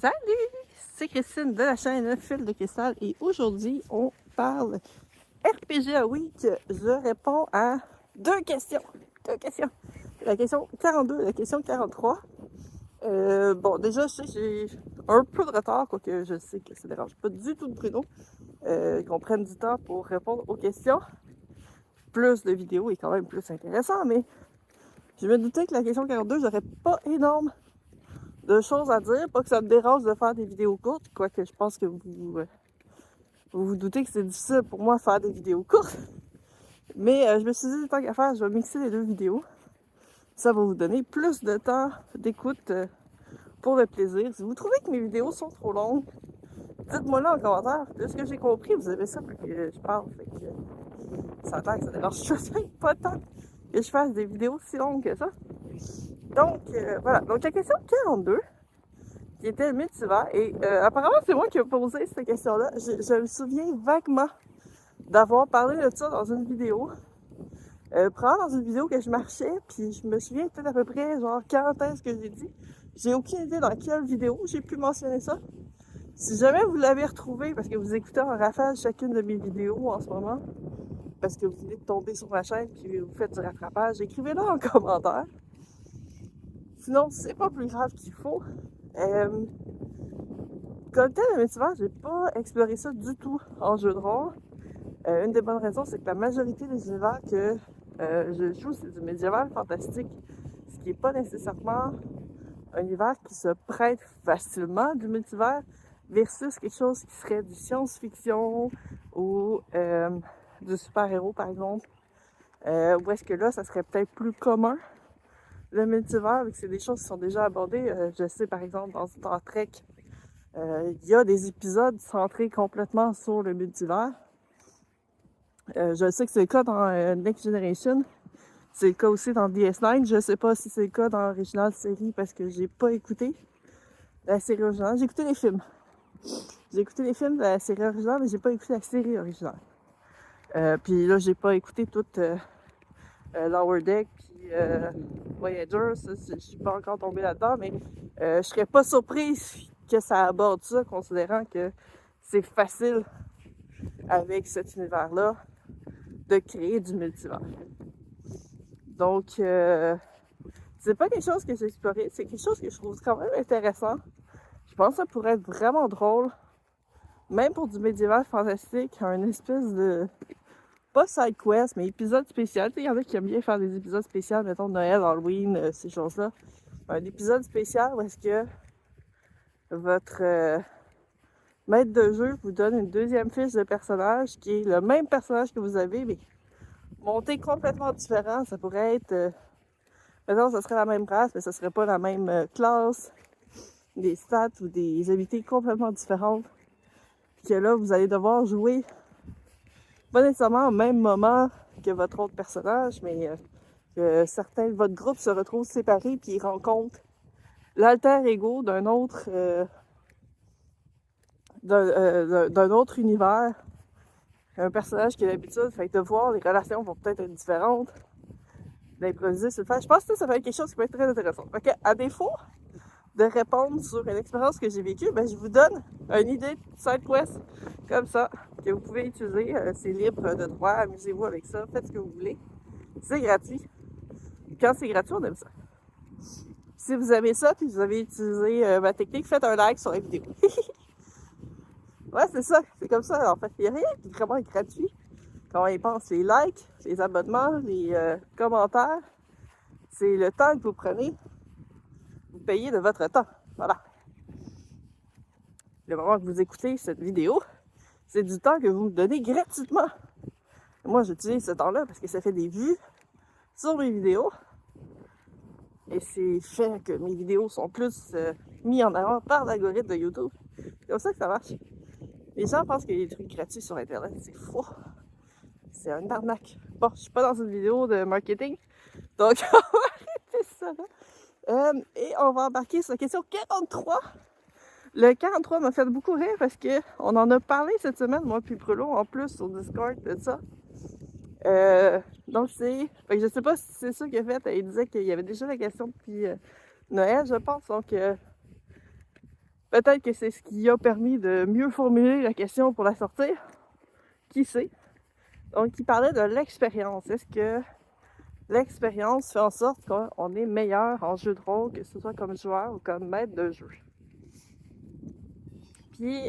Salut! C'est Christine de la chaîne Fil de Cristal et aujourd'hui on parle RPG à Week. Je réponds à deux questions. La question 42 et la question 43. Bon, déjà, je sais que j'ai un peu de retard, quoique je sais que ça ne dérange pas du tout de Bruno. Qu'on prenne du temps pour répondre aux questions. Plus de vidéos est quand même plus intéressant, mais je me doutais que la question 42, j'aurais pas énorme de choses à dire. Pas que ça me dérange de faire des vidéos courtes, quoique je pense que vous doutez que c'est difficile pour moi de faire des vidéos courtes. Mais je me suis dit, tant qu'à faire, je vais mixer les deux vidéos. Ça va vous donner plus de temps d'écoute pour le plaisir. Si vous trouvez que mes vidéos sont trop longues, dites-moi là en commentaire. De ce que j'ai compris, vous avez ça pour que je parle. Fait que ça a l'air que ça dérange pas tant que je fasse des vidéos si longues que ça. Donc, voilà. Donc, la question 42, qui était le multivers. Et apparemment, c'est moi qui ai posé cette question-là. Je me souviens vaguement d'avoir parlé de ça dans une vidéo. Probablement dans une vidéo que je marchais, puis je me souviens peut-être à peu près, genre, quand est-ce que j'ai dit. J'ai aucune idée dans quelle vidéo j'ai pu mentionner ça. Si jamais vous l'avez retrouvé, parce que vous écoutez en rafale chacune de mes vidéos en ce moment, parce que vous venez de tomber sur ma chaîne, puis vous faites du rattrapage, écrivez-le en commentaire. Sinon, c'est pas plus grave qu'il faut. Comme tel, le multivers, j'ai pas exploré ça du tout en jeu de rôle. Une des bonnes raisons, c'est que la majorité des univers que je joue, c'est du médiéval fantastique, ce qui n'est pas nécessairement un univers qui se prête facilement du multivers, versus quelque chose qui serait du science-fiction ou du super-héros, par exemple. Où est-ce que là, ça serait peut-être plus commun, le multivers, vu que c'est des choses qui sont déjà abordées. Je sais, par exemple, dans Star Trek, il y a des épisodes centrés complètement sur le multivers. Je sais que c'est le cas dans Next Generation. C'est le cas aussi dans DS9. Je sais pas si c'est le cas dans l'original série parce que j'ai pas écouté la série originale. J'ai écouté les films. J'ai écouté les films de la série originale, mais j'ai pas écouté la série originale. Puis là, j'ai pas écouté toute Lower Deck puis Voyager. Ça, je suis pas encore tombée là-dedans, mais je serais pas surprise que ça aborde ça, considérant que c'est facile avec cet univers-là de créer du multivers. Donc, c'est pas quelque chose que j'ai exploré, c'est quelque chose que je trouve quand même intéressant. Je pense que ça pourrait être vraiment drôle, même pour du médiéval fantastique, un espèce de, pas side quest, mais épisode spécial. Tu sais, il y en a qui aiment bien faire des épisodes spéciaux, mettons Noël, Halloween, ces choses-là. Un épisode spécial où est-ce que votre maître de jeu vous donne une deuxième fiche de personnage qui est le même personnage que vous avez, mais monté complètement différent. Ça pourrait être... Maintenant, ça serait la même race, mais ça serait pas la même classe, des stats ou des habilités complètement différentes. Puis que là, vous allez devoir jouer, pas nécessairement au même moment que votre autre personnage, mais que certains de votre groupe se retrouvent séparés puis ils rencontrent l'alter ego d'un autre, d'un autre univers, un personnage qui a l'habitude, fait que de voir les relations vont peut-être être différentes. D'improviser sur le fait. Je pense que ça va être quelque chose qui peut être très intéressant. Ok, à défaut de répondre sur une expérience que j'ai vécue, ben, je vous donne une idée de side quest comme ça que vous pouvez utiliser. C'est libre de droit, amusez-vous avec ça, faites ce que vous voulez. C'est gratuit. Quand c'est gratuit, on aime ça. Si vous aimez ça puis vous avez utilisé ma technique, faites un like sur la vidéo. Ouais, c'est ça. C'est comme ça en fait. Il n'y a rien qui est vraiment gratuit. Quand on y pense, les likes, les abonnements, les commentaires, c'est le temps que vous prenez, vous payez de votre temps. Voilà. Le moment que vous écoutez cette vidéo, c'est du temps que vous me donnez gratuitement. Moi, j'utilise ce temps-là parce que ça fait des vues sur mes vidéos. Et c'est fait que mes vidéos sont plus mis en avant par l'algorithme de YouTube. C'est comme ça que ça marche. Les gens pensent qu'il y a des trucs gratuits sur Internet. C'est faux. C'est un arnaque. Bon, je suis pas dans une vidéo de marketing, donc on va arrêter ça là. Et on va embarquer sur la question 43. Le 43 m'a fait beaucoup rire parce qu'on en a parlé cette semaine, moi puis Bruno, en plus sur Discord de ça. Donc c'est... Fait que je sais pas si c'est ça qu'il a fait. Il disait qu'il y avait déjà la question depuis Noël, je pense. Donc Peut-être que c'est ce qui a permis de mieux formuler la question pour la sortir. Qui sait? Donc, il parlait de l'expérience. Est-ce que l'expérience fait en sorte qu'on est meilleur en jeu de rôle, que ce soit comme joueur ou comme maître de jeu? Puis,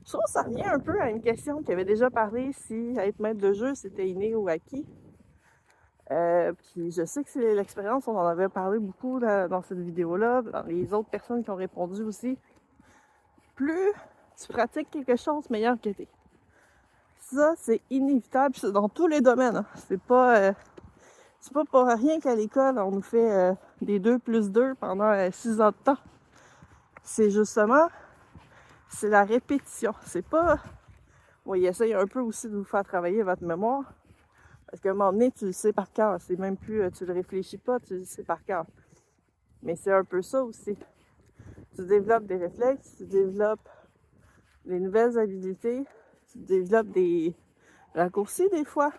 je trouve que ça revient un peu à une question qui avait déjà parlé si être maître de jeu, c'était inné ou acquis. Puis je sais que c'est l'expérience, on en avait parlé beaucoup dans cette vidéo-là, dans les autres personnes qui ont répondu aussi. Plus tu pratiques quelque chose, meilleur que t'es. Ça, c'est inévitable, c'est dans tous les domaines. Hein. C'est pas pour rien qu'à l'école, on nous fait des 2+2 pendant 6 ans de temps. C'est justement, c'est la répétition. C'est pas... Bon, il essaye un peu aussi de vous faire travailler votre mémoire. Parce qu'à un moment donné, tu le sais par cœur. C'est même plus, tu le réfléchis pas, tu le sais par cœur. Mais c'est un peu ça aussi. Tu développes des réflexes, tu développes des nouvelles habiletés, tu développes des raccourcis des fois.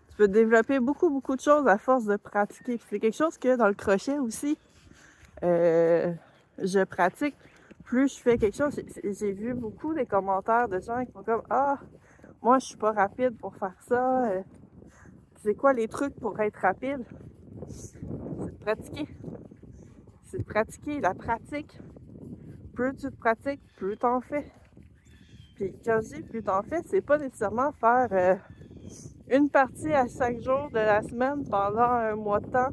Tu peux développer beaucoup de choses à force de pratiquer. Puis c'est quelque chose que dans le crochet aussi, je pratique. Plus je fais quelque chose, j'ai vu beaucoup des commentaires de gens qui font comme « Ah, moi je suis pas rapide pour faire ça. C'est quoi les trucs pour être rapide? » C'est de pratiquer. C'est de pratiquer. La pratique. Plus tu te pratiques, plus t'en fais. Puis quand je dis plus t'en fais, c'est pas nécessairement faire une partie à chaque jour de la semaine pendant un mois de temps.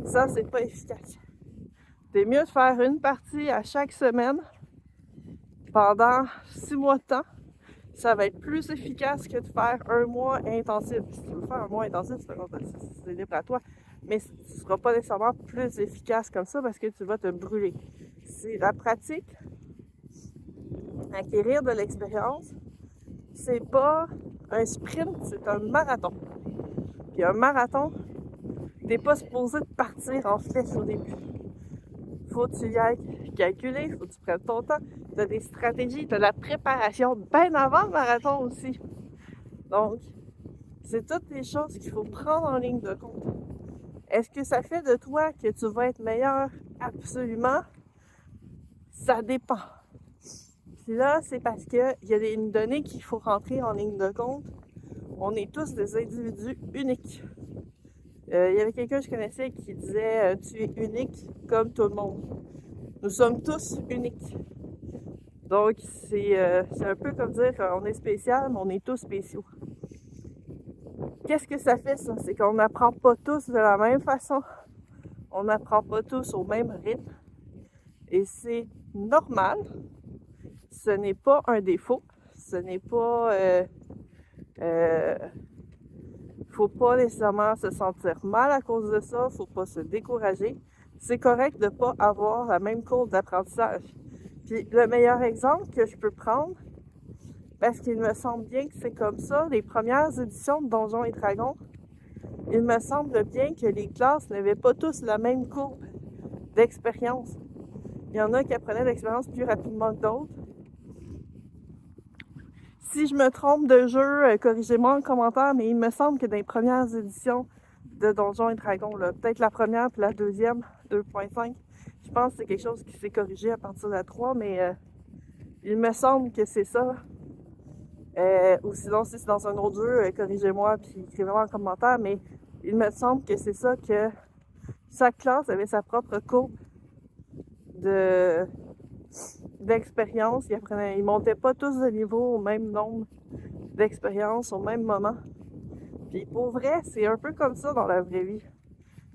Ça, c'est pas efficace. C'est mieux de faire une partie à chaque semaine pendant 6 mois de temps. Ça va être plus efficace que de faire un mois intensif. Si tu veux faire un mois intensif, c'est libre à toi. Mais ce ne sera pas nécessairement plus efficace comme ça parce que tu vas te brûler. C'est la pratique. Acquérir de l'expérience, c'est pas un sprint, c'est un marathon. Puis un marathon, t'es pas supposé de partir en flèche au début. Faut que tu y ailles calculer, faut que tu prennes ton temps. T'as des stratégies, t'as de la préparation bien avant le marathon aussi. Donc, c'est toutes les choses qu'il faut prendre en ligne de compte. Est-ce que ça fait de toi que tu vas être meilleur? Absolument. Ça dépend. Puis là, c'est parce qu'il y a une donnée qu'il faut rentrer en ligne de compte. On est tous des individus uniques. Il y avait quelqu'un que je connaissais qui disait tu es unique comme tout le monde. Nous sommes tous uniques. Donc, c'est un peu comme dire qu'on est spécial, mais on est tous spéciaux. Qu'est-ce que ça fait, ça? C'est qu'on n'apprend pas tous de la même façon. On n'apprend pas tous au même rythme. Et c'est normal. Ce n'est pas un défaut. Ce n'est pas... faut pas nécessairement se sentir mal à cause de ça. Faut pas se décourager. C'est correct de ne pas avoir la même courbe d'apprentissage. Puis le meilleur exemple que je peux prendre, parce qu'il me semble bien que c'est comme ça, les premières éditions de Donjons et Dragons, il me semble bien que les classes n'avaient pas tous la même courbe d'expérience. Il y en a qui apprenaient l'expérience plus rapidement que d'autres. Si je me trompe de jeu, corrigez-moi en commentaire, mais il me semble que dans les premières éditions de Donjons et Dragons, là, peut-être la première puis la deuxième, 2.5, je pense que c'est quelque chose qui s'est corrigé à partir de la 3, mais il me semble que c'est ça. Ou sinon, si c'est dans un autre jeu, corrigez-moi puis écrivez-moi en commentaire, mais il me semble que c'est ça, que chaque classe avait sa propre courbe d'expérience. Ils montaient pas tous de niveau au même nombre d'expériences au même moment. Puis pour vrai, c'est un peu comme ça dans la vraie vie.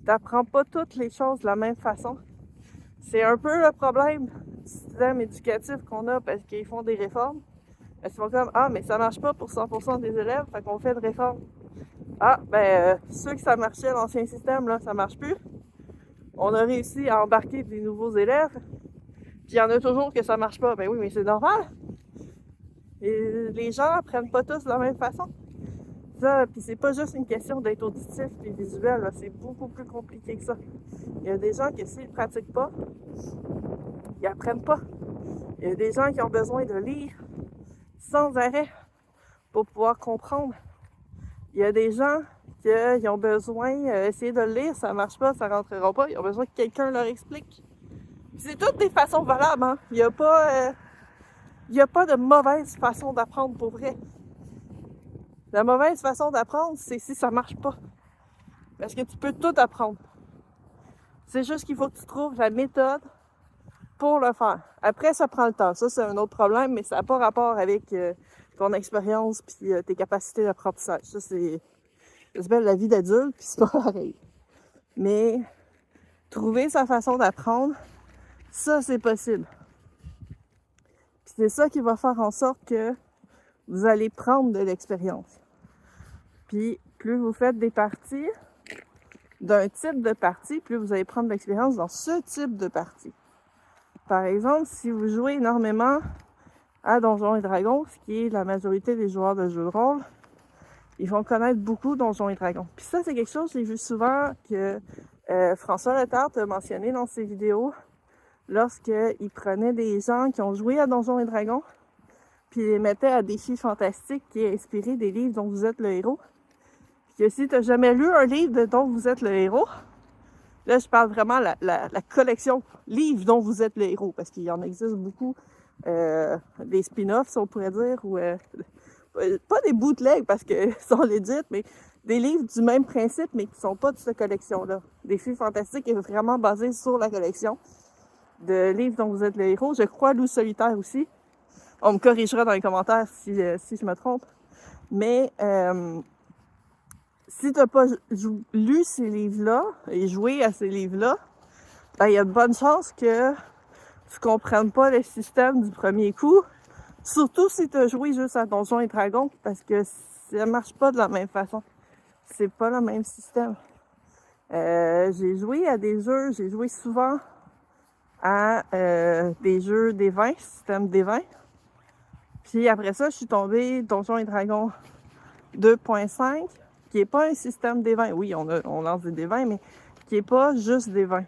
T'apprends pas toutes les choses de la même façon. C'est un peu le problème du système éducatif qu'on a parce qu'ils font des réformes. Ils font comme « Ah, mais ça marche pas pour 100% des élèves, fait qu'on fait une réforme. » Ah, ceux que ça marchait, l'ancien système, là, ça marche plus. On a réussi à embarquer des nouveaux élèves, puis il y en a toujours que ça marche pas. Ben oui, mais c'est normal. Et les gens apprennent pas tous de la même façon. Ça, puis c'est pas juste une question d'être auditif et visuel, là, c'est beaucoup plus compliqué que ça. Il y a des gens qui, s'ils pratiquent pas, ils apprennent pas. Il y a des gens qui ont besoin de lire sans arrêt pour pouvoir comprendre. Il y a des gens qui ont besoin, essayer de le lire, ça marche pas, ça rentrera pas, ils ont besoin que quelqu'un leur explique. C'est toutes des façons valables, hein. Il y a pas de mauvaise façon d'apprendre pour vrai. La mauvaise façon d'apprendre, c'est si ça marche pas. Parce que tu peux tout apprendre. C'est juste qu'il faut que tu trouves la méthode pour le faire. Après, ça prend le temps. Ça, c'est un autre problème, mais ça n'a pas rapport avec ton expérience puis tes capacités d'apprentissage. Ça, c'est la vie d'adulte, puis c'est pas pareil. Mais trouver sa façon d'apprendre, ça, c'est possible. Puis c'est ça qui va faire en sorte que vous allez prendre de l'expérience. Puis plus vous faites des parties d'un type de partie, plus vous allez prendre de l'expérience dans ce type de partie. Par exemple, si vous jouez énormément à Donjons et Dragons, ce qui est la majorité des joueurs de jeux de rôle, ils vont connaître beaucoup Donjons et Dragons. Puis ça, c'est quelque chose que j'ai vu souvent que François Letarte a mentionné dans ses vidéos lorsqu'il prenait des gens qui ont joué à Donjons et Dragons puis les mettait à Défis Fantastiques qui est inspiré des livres dont vous êtes le héros. Puis que si tu n'as jamais lu un livre dont vous êtes le héros, là, je parle vraiment la collection livres dont vous êtes le héros, parce qu'il y en existe beaucoup, des spin-offs, si on pourrait dire, ou pas des bootlegs, parce que sont legit, mais des livres du même principe, mais qui sont pas de cette collection-là. Défis Fantastiques est vraiment basé sur la collection de livres dont vous êtes le héros. Je crois Loup Solitaire aussi. On me corrigera dans les commentaires si je me trompe. Mais si tu n'as pas lu ces livres-là et joué à ces livres-là, ben, il y a de bonnes chances que tu comprennes pas le système du premier coup. Surtout si tu as joué juste à Donjons et Dragons, parce que ça marche pas de la même façon. C'est pas le même système. J'ai joué à des jeux, j'ai joué souvent à des jeux des vins, système des vins. Puis après ça, je suis tombée Donjons et Dragons 2.5, qui est pas un système des vins. Oui, on lance des vins, mais qui est pas juste des vins.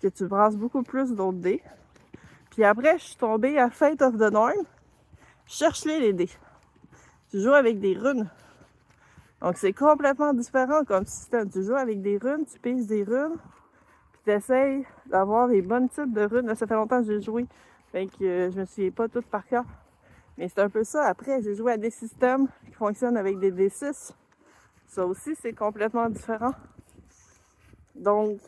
Que tu brasses beaucoup plus d'autres dés. Puis après, je suis tombée à Fate of the North. Cherche-les les dés. Tu joues avec des runes. Donc c'est complètement différent comme système. Tu joues avec des runes, tu piges des runes, puis tu essaies d'avoir les bonnes types de runes. Là, ça fait longtemps que j'ai joué. Fait que je me souviens pas toutes par cœur. Mais c'est un peu ça. Après, j'ai joué à des systèmes qui fonctionnent avec des D6. Ça aussi, c'est complètement différent. Donc,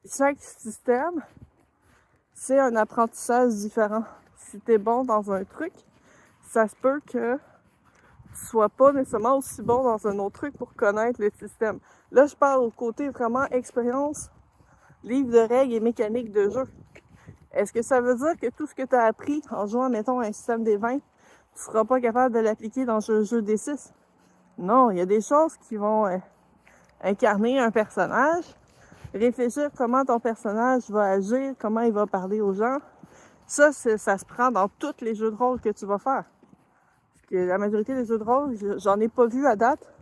chaque système, c'est un apprentissage différent. Si tu es bon dans un truc, ça se peut que tu sois pas nécessairement aussi bon dans un autre truc pour connaître le système. Là, je parle au côté vraiment expérience, livre de règles et mécanique de jeu. Est-ce que ça veut dire que tout ce que tu as appris en jouant, mettons, à un système des 20, tu seras pas capable de l'appliquer dans un jeu des 6? Non, il y a des choses qui vont incarner un personnage, réfléchir comment ton personnage va agir, comment il va parler aux gens. Ça se prend dans tous les jeux de rôle que tu vas faire. Parce que la majorité des jeux de rôle, j'en ai pas vu à date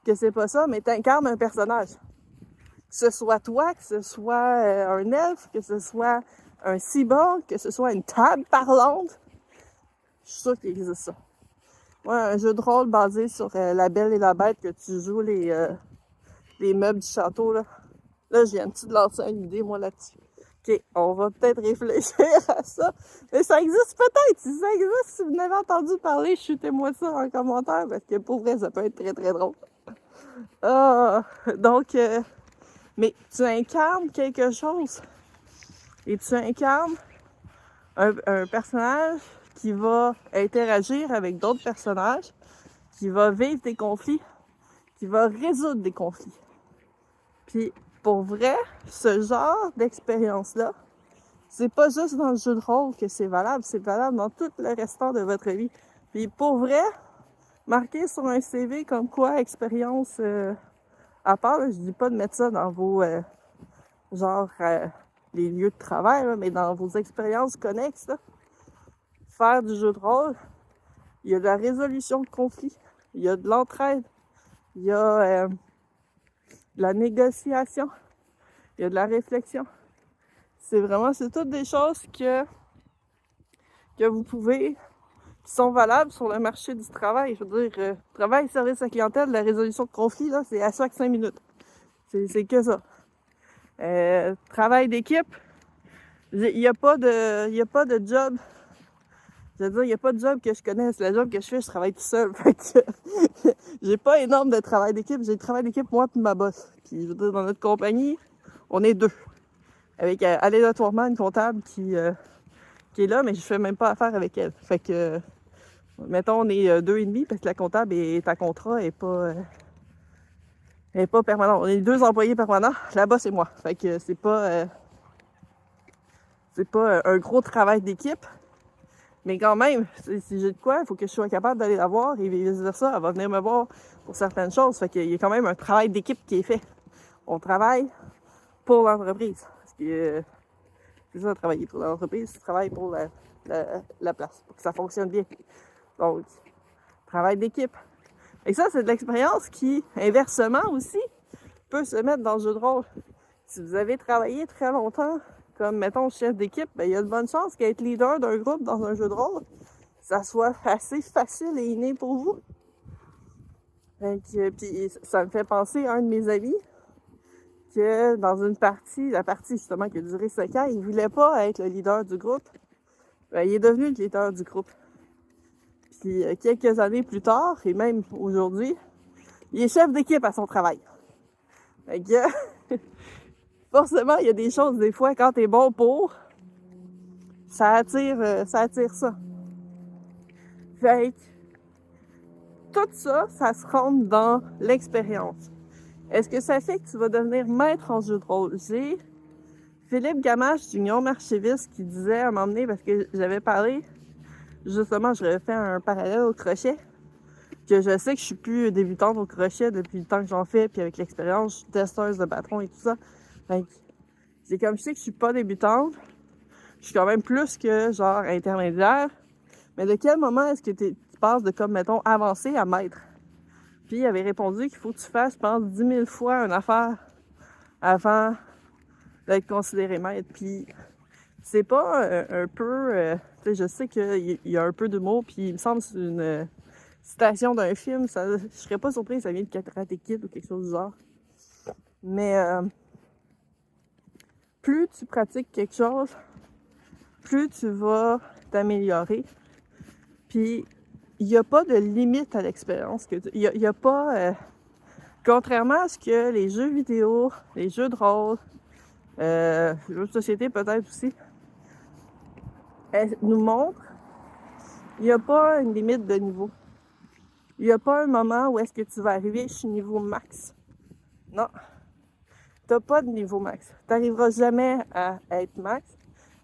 que c'est pas ça, mais tu incarnes un personnage. Que ce soit toi, que ce soit un elfe, que ce soit un cyborg, que ce soit une table parlante, je suis sûre qu'il existe ça. Ouais, un jeu de rôle basé sur La Belle et la Bête, que tu joues les meubles du château, là. Là, je viens-tu de lancer une idée, moi, là-dessus. OK, on va peut-être réfléchir à ça. Mais ça existe peut-être. Si ça existe, si vous n'avez entendu parler, chutez-moi ça en commentaire, parce que pour vrai, ça peut être très, très drôle. Donc, mais tu incarnes quelque chose. Et tu incarnes un personnage qui va interagir avec d'autres personnages, qui va vivre des conflits, qui va résoudre des conflits. Puis, pour vrai, ce genre d'expérience-là, c'est pas juste dans le jeu de rôle que c'est valable dans tout le restant de votre vie. Puis, pour vrai, marquer sur un CV comme quoi expérience à part, là, je dis pas de mettre ça dans vos les lieux de travail, là, mais dans vos expériences connexes, là, faire du jeu de rôle, il y a de la résolution de conflits, il y a de l'entraide, il y a de la négociation, il y a de la réflexion. C'est toutes des choses que vous pouvez, qui sont valables sur le marché du travail. Je veux dire, travail, service à clientèle, la résolution de conflits, là, c'est à chaque 5 minutes. C'est que ça. Travail d'équipe, il n'y a pas de job. Je veux dire, il n'y a pas de job que je connaisse. Le job que je fais, je travaille tout seul. Fait que j'ai pas énorme de travail d'équipe. J'ai le travail d'équipe, moi puis ma boss. Puis, je veux dire, dans notre compagnie, on est 2. Avec aléatoirement une comptable qui est là, mais je fais même pas affaire avec elle. Fait que, mettons, on est 2,5 parce que la comptable est à contrat et pas permanente. On est 2 employés permanents. Là-bas, c'est moi. Fait que c'est pas un gros travail d'équipe. Mais quand même, si j'ai de quoi, il faut que je sois capable d'aller la voir et vice-versa, elle va venir me voir pour certaines choses. Fait qu'il y a quand même un travail d'équipe qui est fait. On travaille pour l'entreprise. Parce que c'est ça, travailler pour l'entreprise, tu travailles pour la place, pour que ça fonctionne bien. Donc, travail d'équipe. Et ça, c'est de l'expérience qui, inversement aussi, peut se mettre dans le jeu de rôle. Si vous avez travaillé très longtemps comme, mettons, chef d'équipe, ben, il y a de bonnes chances qu'être leader d'un groupe dans un jeu de rôle, ça soit assez facile et inné pour vous. Puis ça me fait penser à un de mes amis que dans une partie, la partie justement qui a duré 5 ans, il voulait pas être le leader du groupe. Ben, il est devenu le leader du groupe. Puis quelques années plus tard, et même aujourd'hui, il est chef d'équipe à son travail. Fait que forcément, il y a des choses, des fois, quand t'es bon pour, ça attire ça. Fait que tout ça, ça se rentre dans l'expérience. Est-ce que ça fait que tu vas devenir maître en jeu de rôle? J'ai Philippe Gamache d'Union Marchiviste qui disait à un moment donné, parce que j'avais parlé, justement, j'avais fait un parallèle au crochet, que je sais que je suis plus débutante au crochet depuis le temps que j'en fais, puis avec l'expérience, je suis testeuse de patron et tout ça. Fait que c'est comme je sais que je suis pas débutante, je suis quand même plus que genre intermédiaire, mais de quel moment est-ce que tu passes de comme, mettons, avancé à maître? Puis il avait répondu qu'il faut que tu fasses, je pense, 10 000 fois une affaire avant d'être considéré maître. Puis c'est pas un peu... tu sais, je sais qu'il y a un peu d'humour, puis il me semble que c'est une citation d'un film. Je serais pas surprise que ça vient de Karate Kid ou quelque chose du genre. Mais plus tu pratiques quelque chose, plus tu vas t'améliorer. Puis il n'y a pas de limite à l'expérience. Il y a pas... contrairement à ce que les jeux vidéo, les jeux de rôle, les jeux de société peut-être aussi, nous montrent, il n'y a pas une limite de niveau. Il n'y a pas un moment où est-ce que tu vas arriver chez niveau max. Non. T'as pas de niveau max. T'arriveras jamais à être max.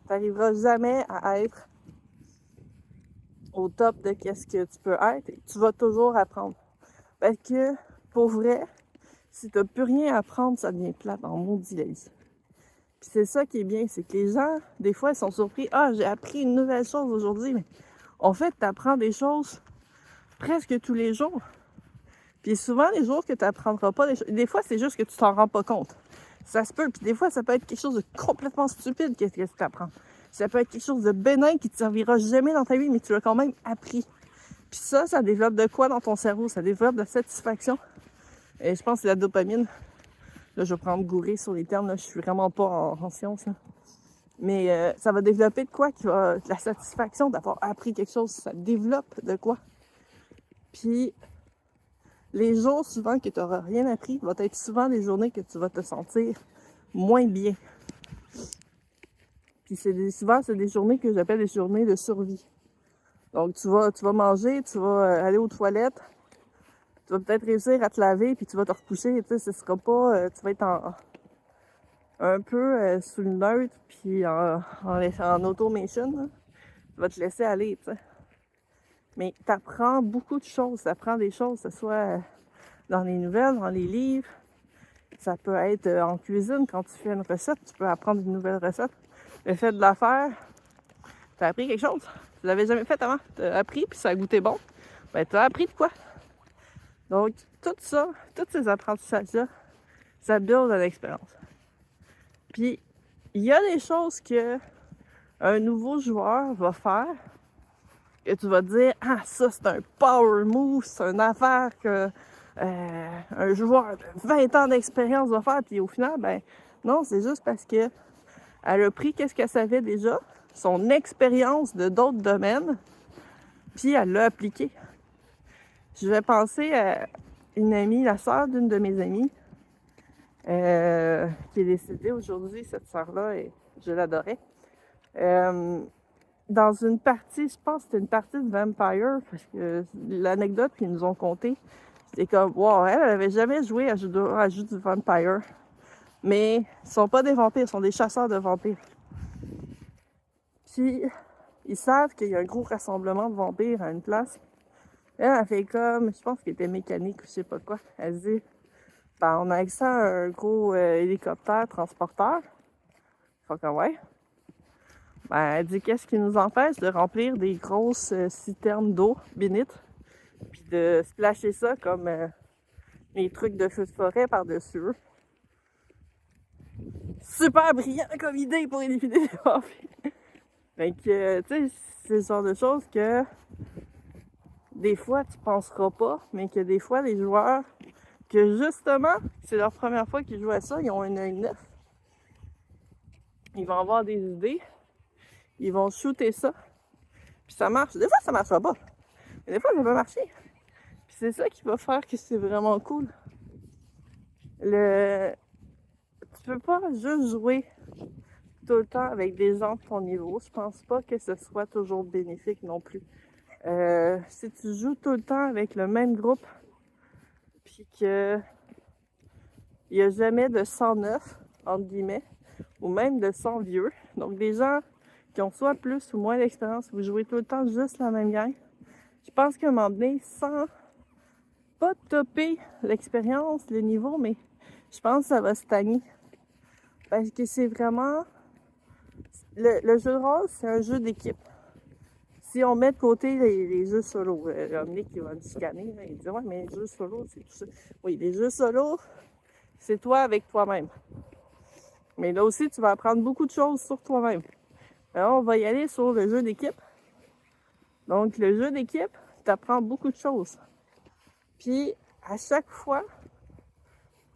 T'arriveras jamais à être au top de qu'est-ce que tu peux être. Tu vas toujours apprendre. Parce que, pour vrai, si t'as plus rien à apprendre, ça devient plate en maudit lazy. Puis c'est ça qui est bien, c'est que les gens, des fois, ils sont surpris. Ah, j'ai appris une nouvelle chose aujourd'hui, mais en fait, t'apprends des choses presque tous les jours. Puis souvent, les jours que tu n'apprendras pas des choses, des fois, c'est juste que tu t'en rends pas compte. Ça se peut, puis des fois, ça peut être quelque chose de complètement stupide que tu apprends. Ça peut être quelque chose de bénin qui te servira jamais dans ta vie, mais tu l'as quand même appris. Puis ça développe de quoi dans ton cerveau? Ça développe de la satisfaction. Et je pense que c'est la dopamine. Là, je vais prendre gouré sur les termes, là, je suis vraiment pas en sciences. Là. Mais ça va développer de quoi? De la satisfaction d'avoir appris quelque chose. Ça développe de quoi? Puis les jours souvent que tu n'auras rien appris vont être souvent les journées que tu vas te sentir moins bien. Puis souvent, c'est des journées que j'appelle des journées de survie. Donc, tu vas manger, tu vas aller aux toilettes, tu vas peut-être réussir à te laver, puis tu vas te recoucher. Tu sais, ce sera pas... tu vas être un peu sous le neutre, puis en automation. Là. Tu vas te laisser aller, tu sais. Mais tu apprends beaucoup de choses. Tu apprends des choses, que ce soit dans les nouvelles, dans les livres. Ça peut être en cuisine, quand tu fais une recette, tu peux apprendre une nouvelle recette. Le fait de la faire, tu as appris quelque chose. Tu l'avais jamais fait avant. Tu as appris, puis ça a goûté bon. Ben, tu as appris de quoi? Donc, tout ça, tous ces apprentissages-là, ça build de l'expérience. Puis, il y a des choses que un nouveau joueur va faire que tu vas te dire « Ah, ça, c'est un power move, c'est une affaire que un joueur de 20 ans d'expérience va faire. » Puis au final, ben, Non, c'est juste parce que elle a pris qu'est-ce qu'elle savait déjà, son expérience de d'autres domaines, puis elle l'a appliqué. Je vais penser à une amie, la sœur d'une de mes amies, qui est décédée aujourd'hui, cette sœur-là, et je l'adorais. Dans une partie, je pense que c'était une partie de Vampire, parce que l'anecdote qu'ils nous ont contée, c'était comme, wow, elle avait jamais joué à jeu du Vampire. Mais ils sont pas des vampires, ils sont des chasseurs de vampires. Puis, ils savent qu'il y a un gros rassemblement de vampires à une place. Elle fait comme, je pense qu'elle était mécanique ou je sais pas quoi. Elle dit, ben, on a accès à un gros hélicoptère transporteur. Fait que ouais. Ben, elle dit, qu'est-ce qui nous empêche de remplir des grosses citernes d'eau bénite, puis de splasher ça comme les trucs de feu de forêt par-dessus eux. Super brillant comme idée pour éliminer les vampires. Fait que, tu sais, c'est le genre de choses que des fois tu penseras pas, mais que des fois les joueurs, que justement, c'est leur première fois qu'ils jouent à ça, ils ont un œil neuf. Ils vont avoir des idées, ils vont shooter ça, puis ça marche. Des fois ça marchera pas, mais des fois ça peut marcher. Puis c'est ça qui va faire que c'est vraiment cool. Tu peux pas juste jouer tout le temps avec des gens de ton niveau. Je pense pas que ce soit toujours bénéfique non plus. Si tu joues tout le temps avec le même groupe, puis que il n'y a jamais de 109, entre guillemets, ou même de 100 vieux, donc des gens qui ont soit plus ou moins d'expérience, vous jouez tout le temps juste la même gang, je pense qu'à un moment donné, sans pas topper l'expérience, le niveau, mais je pense que ça va stagner. Parce que c'est vraiment... Le jeu de rôle, c'est un jeu d'équipe. Si on met de côté les jeux solo, Omnic qui va me chicaner, là, il dit « Ouais, mais les jeux solo, c'est tout ça. » Oui, les jeux solo, c'est toi avec toi-même. Mais là aussi, tu vas apprendre beaucoup de choses sur toi-même. Alors, on va y aller sur le jeu d'équipe. Donc, le jeu d'équipe, tu apprends beaucoup de choses. Puis, à chaque fois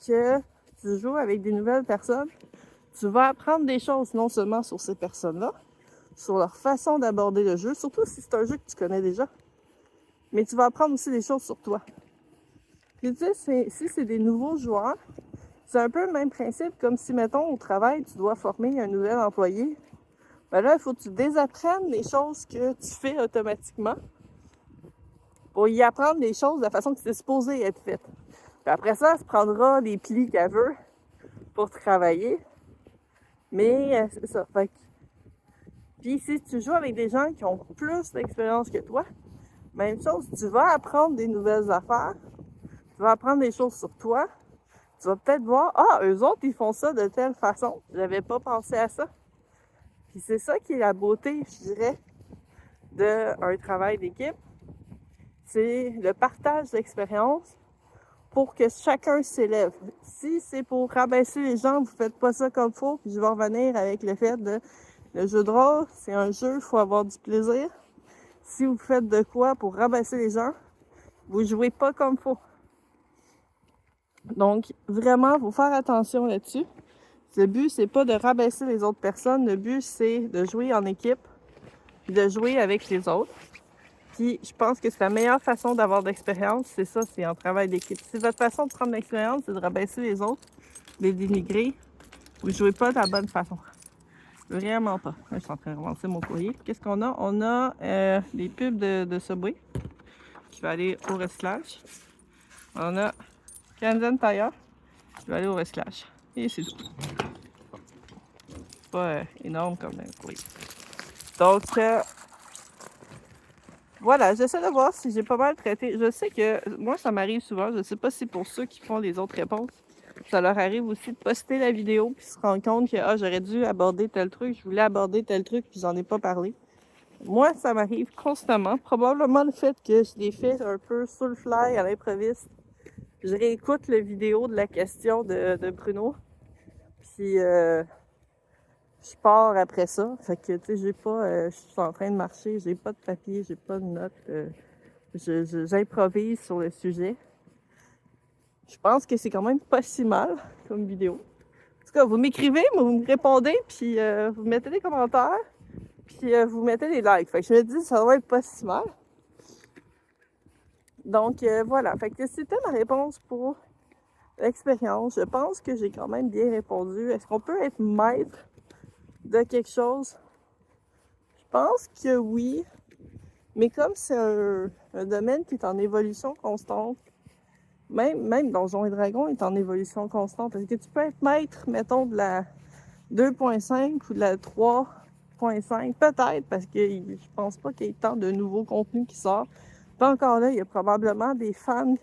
que tu joues avec des nouvelles personnes, tu vas apprendre des choses non seulement sur ces personnes-là, sur leur façon d'aborder le jeu, surtout si c'est un jeu que tu connais déjà, mais tu vas apprendre aussi des choses sur toi. Puis tu sais, si c'est des nouveaux joueurs, c'est un peu le même principe comme si, mettons, au travail, tu dois former un nouvel employé. Ben là, il faut que tu désapprennes les choses que tu fais automatiquement pour y apprendre des choses de la façon que c'est supposé être fait. Puis après ça, elle se prendra les plis qu'elle veut pour travailler. Mais c'est ça. Fait que... Puis si tu joues avec des gens qui ont plus d'expérience que toi, même chose, tu vas apprendre des nouvelles affaires, tu vas apprendre des choses sur toi, tu vas peut-être voir, ah, eux autres, ils font ça de telle façon, j'avais pas pensé à ça. Puis c'est ça qui est la beauté, je dirais, d'un travail d'équipe, c'est le partage d'expérience pour que chacun s'élève. Si c'est pour rabaisser les gens, vous faites pas ça comme faut, puis je vais revenir avec le fait de le jeu de rôle, c'est un jeu, il faut avoir du plaisir. Si vous faites de quoi pour rabaisser les gens, vous jouez pas comme faut. Donc, vraiment, il faut faire attention là-dessus. Le but, c'est pas de rabaisser les autres personnes. Le but, c'est de jouer en équipe, de jouer avec les autres. Puis, je pense que c'est la meilleure façon d'avoir de l'expérience, c'est ça, c'est en travail d'équipe. Si votre façon de prendre l'expérience, c'est de rabaisser les autres, les dénigrer, vous jouez pas de la bonne façon. Vraiment pas. Je suis en train de relancer mon courrier. Qu'est-ce qu'on a? On a des pubs de Subway. Je vais aller au recyclage. On a Canadian Tire. Je vais aller au recyclage. Et c'est tout. C'est pas énorme comme courrier. Donc, voilà, j'essaie de voir si j'ai pas mal traité. Je sais que moi, ça m'arrive souvent. Je sais pas si pour ceux qui font les autres réponses, ça leur arrive aussi de poster la vidéo puis se rendre compte que j'aurais dû aborder tel truc, je voulais aborder tel truc puis j'en ai pas parlé. Moi, ça m'arrive constamment. Probablement le fait que je l'ai fait un peu sur le fly, à l'improviste. Je réécoute la vidéo de la question de Bruno. Puis je pars après ça. Fait que tu sais, j'ai pas. Je suis en train de marcher, j'ai pas de papier, j'ai pas de notes. J'improvise sur le sujet. Je pense que c'est quand même pas si mal comme vidéo. tout cas, vous m'écrivez, vous me répondez, puis vous mettez des commentaires, puis vous mettez des likes. Fait que je me dis, ça doit être pas si mal. Donc voilà, fait que c'était ma réponse pour l'expérience. Je pense que j'ai quand même bien répondu. Est-ce qu'on peut être maître de quelque chose? Je pense que oui, mais comme c'est un domaine qui est en évolution constante, même Donjons et Dragons est en évolution constante. Est-ce que tu peux être maître, mettons, de la 2.5 ou de la 3.5? Peut-être, parce que je pense pas qu'il y ait tant de nouveaux contenus qui sortent. Pas encore là, il y a probablement des fans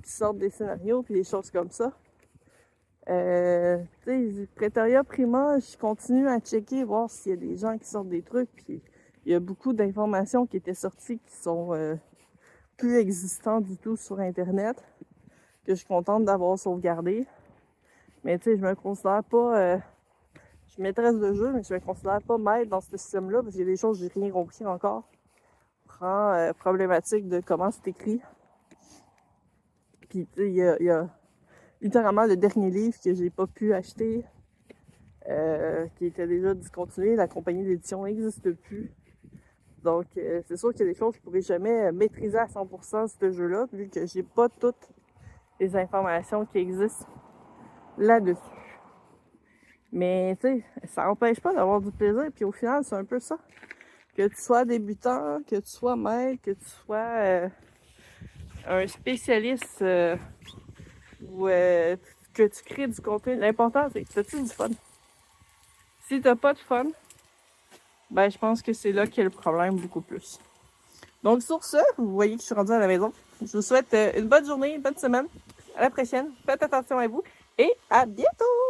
qui sortent des scénarios puis des choses comme ça. Tu sais, Praeteria Prima, je continue à checker, voir s'il y a des gens qui sortent des trucs, puis il y a beaucoup d'informations qui étaient sorties qui sont plus existantes du tout sur Internet, que je suis contente d'avoir sauvegardé. Mais tu sais, je me considère pas... je suis maîtresse de jeu, mais je me considère pas maître dans ce système-là, parce qu'il y a des choses que j'ai rien compris encore. Problématique de comment c'est écrit. Puis tu sais, il y a littéralement le dernier livre que j'ai pas pu acheter, qui était déjà discontinué. La compagnie d'édition n'existe plus. Donc, c'est sûr qu'il y a des choses que je pourrais jamais maîtriser à 100% ce jeu-là, vu que j'ai pas toutes les informations qui existent là-dessus. Mais, tu sais, ça n'empêche pas d'avoir du plaisir, puis au final, c'est un peu ça. Que tu sois débutant, que tu sois maître, que tu sois un spécialiste ou que tu crées du contenu. L'important, c'est que tu as du fun. Si t'as pas de fun, ben je pense que c'est là qu'il y a le problème beaucoup plus. Donc sur ce, vous voyez que je suis rendue à la maison. Je vous souhaite une bonne journée, une bonne semaine. À la prochaine. Faites attention à vous et à bientôt!